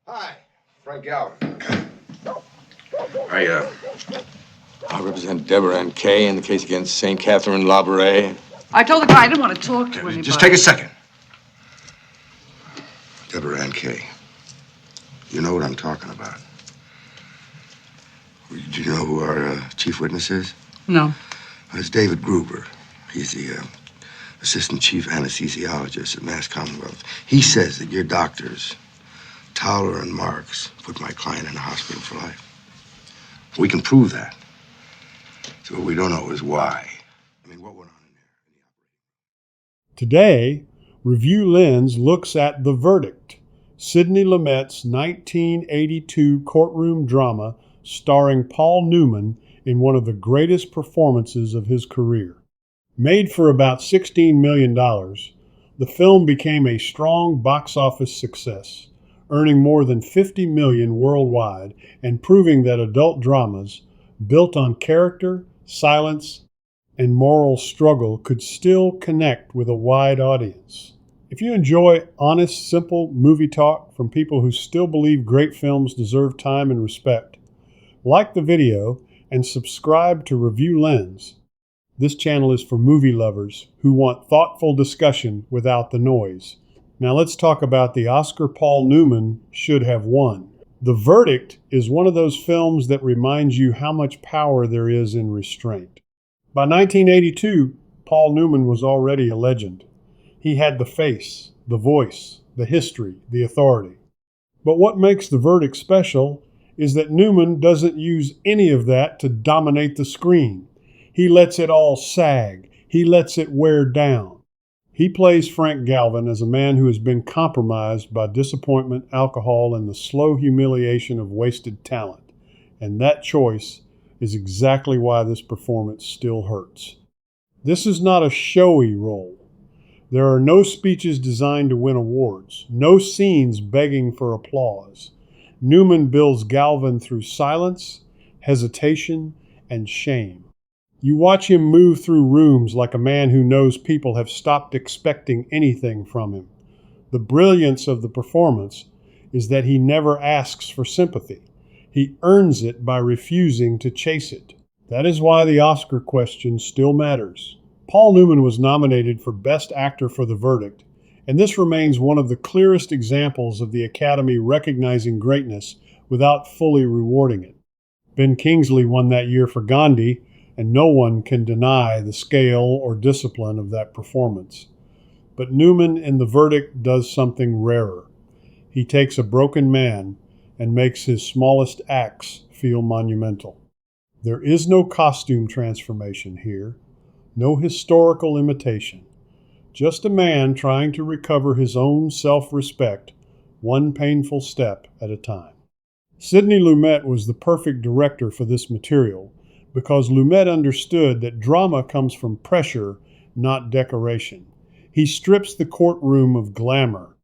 Hi, Frank Galvin. I represent Deborah and Kay in the case against St. Catherine Labouré. I told the guy I didn't want to talk to anybody. Just take a second. Deborah and Kay. You know what I'm talking about. Do you know who our chief witness is? No. It's David Gruber. He's the assistant chief anesthesiologist at Mass Commonwealth. He says that your doctors, Towler and Marks, put my client in a hospital for life. We can prove that. So what we don't know is why. I mean, what went on in there? Today, Review Lens looks at The Verdict, Sidney Lumet's 1982 courtroom drama starring Paul Newman in one of the greatest performances of his career. Made for about $16 million, the film became a strong box office success, earning more than $50 million worldwide and proving that adult dramas built on character, silence, and moral struggle could still connect with a wide audience. If you enjoy honest, simple movie talk from people who still believe great films deserve time and respect, like the video and subscribe to Review Lens. This channel is for movie lovers who want thoughtful discussion without the noise. Now let's talk about the Oscar Paul Newman should have won. The Verdict is one of those films that reminds you how much power there is in restraint. By 1982, Paul Newman was already a legend. He had the face, the voice, the history, the authority. But what makes The Verdict special is that Newman doesn't use any of that to dominate the screen. He lets it all sag. He lets it wear down. He plays Frank Galvin as a man who has been compromised by disappointment, alcohol, and the slow humiliation of wasted talent. And that choice is exactly why this performance still hurts. This is not a showy role. There are no speeches designed to win awards, no scenes begging for applause. Newman builds Galvin through silence, hesitation, and shame. You watch him move through rooms like a man who knows people have stopped expecting anything from him. The brilliance of the performance is that he never asks for sympathy. He earns it by refusing to chase it. That is why the Oscar question still matters. Paul Newman was nominated for Best Actor for The Verdict, and this remains one of the clearest examples of the Academy recognizing greatness without fully rewarding it. Ben Kingsley won that year for Gandhi, and no one can deny the scale or discipline of that performance. But Newman in The Verdict does something rarer. He takes a broken man and makes his smallest acts feel monumental. There is no costume transformation here, no historical imitation. Just a man trying to recover his own self-respect, one painful step at a time. Sidney Lumet was the perfect director for this material because Lumet understood that drama comes from pressure, not decoration. He strips the courtroom of glamour.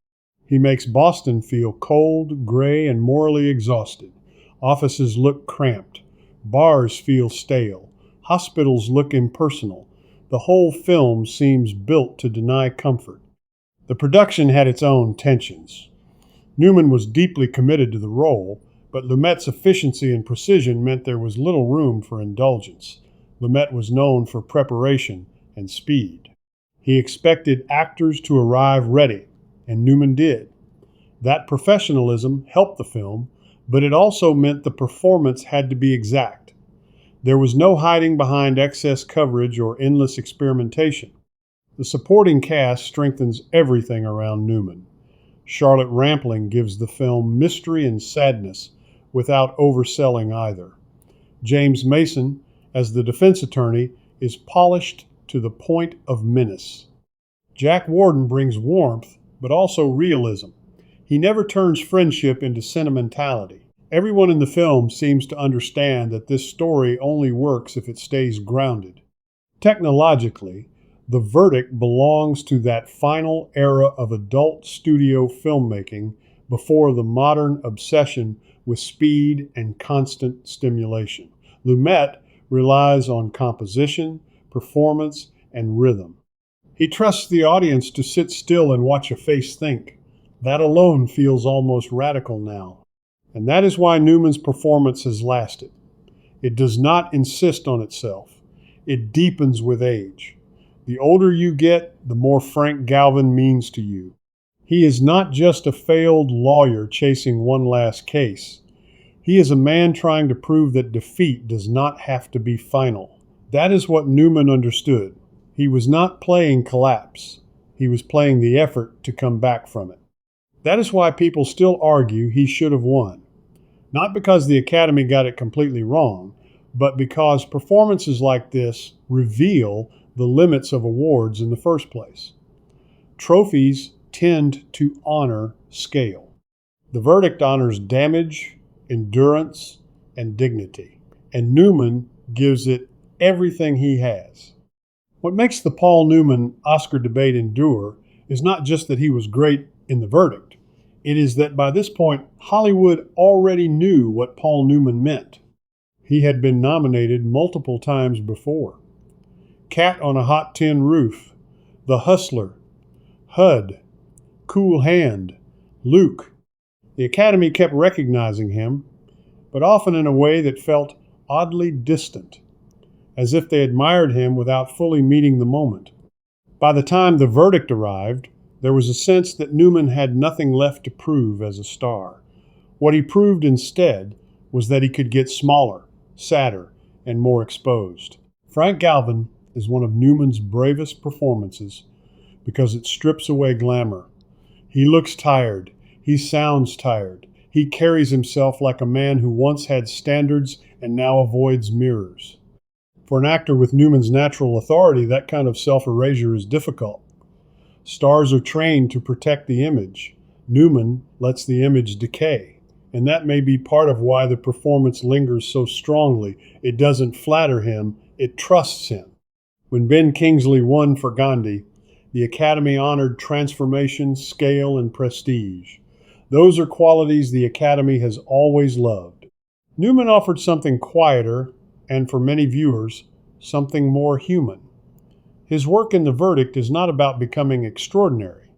He makes Boston feel cold, gray, and morally exhausted. Offices look cramped. Bars feel stale. Hospitals look impersonal. The whole film seems built to deny comfort. The production had its own tensions. Newman was deeply committed to the role, but Lumet's efficiency and precision meant there was little room for indulgence. Lumet was known for preparation and speed. He expected actors to arrive ready, and Newman did. That professionalism helped the film, but it also meant the performance had to be exact. There was no hiding behind excess coverage or endless experimentation. The supporting cast strengthens everything around Newman. Charlotte Rampling gives the film mystery and sadness without overselling either. James Mason, as the defense attorney, is polished to the point of menace. Jack Warden brings warmth, but also realism. He never turns friendship into sentimentality. Everyone in the film seems to understand that this story only works if it stays grounded. Technologically, The Verdict belongs to that final era of adult studio filmmaking before the modern obsession with speed and constant stimulation. Lumet relies on composition, performance, and rhythm. He trusts the audience to sit still and watch a face think. That alone feels almost radical now. And that is why Newman's performance has lasted. It does not insist on itself. It deepens with age. The older you get, the more Frank Galvin means to you. He is not just a failed lawyer chasing one last case. He is a man trying to prove that defeat does not have to be final. That is what Newman understood. He was not playing collapse. He was playing the effort to come back from it. That is why people still argue he should have won. Not because the Academy got it completely wrong, but because performances like this reveal the limits of awards in the first place. Trophies tend to honor scale. The verdict honors damage, endurance, and dignity, and Newman gives it everything he has. What makes the Paul Newman Oscar debate endure is not just that he was great in the verdict. It is that by this point, Hollywood already knew what Paul Newman meant. He had been nominated multiple times before. Cat on a Hot Tin Roof, The Hustler, HUD, Cool Hand, Luke. The Academy kept recognizing him, but often in a way that felt oddly distant, as if they admired him without fully meeting the moment. By the time the verdict arrived, there was a sense that Newman had nothing left to prove as a star. What he proved instead was that he could get smaller, sadder, and more exposed. Frank Galvin is one of Newman's bravest performances because it strips away glamour. He looks tired. He sounds tired. He carries himself like a man who once had standards and now avoids mirrors. For an actor with Newman's natural authority, that kind of self-erasure is difficult. Stars are trained to protect the image. Newman lets the image decay, and that may be part of why the performance lingers so strongly. It doesn't flatter him, it trusts him. When Ben Kingsley won for Gandhi, the Academy honored transformation, scale, and prestige. Those are qualities the Academy has always loved. Newman offered something quieter, and for many viewers, something more human. His work in The Verdict is not about becoming extraordinary.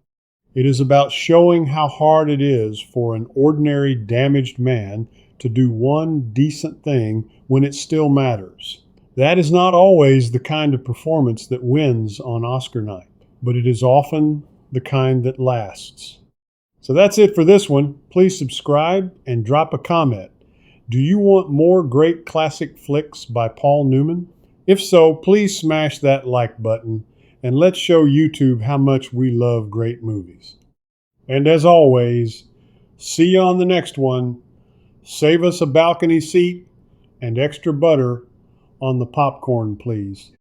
It is about showing how hard it is for an ordinary, damaged man to do one decent thing when it still matters. That is not always the kind of performance that wins on Oscar night, but it is often the kind that lasts. So that's it for this one. Please subscribe and drop a comment. Do you want more great classic flicks by Paul Newman? If so, please smash that like button and let's show YouTube how much we love great movies. And as always, see you on the next one. Save us a balcony seat and extra butter on the popcorn, please.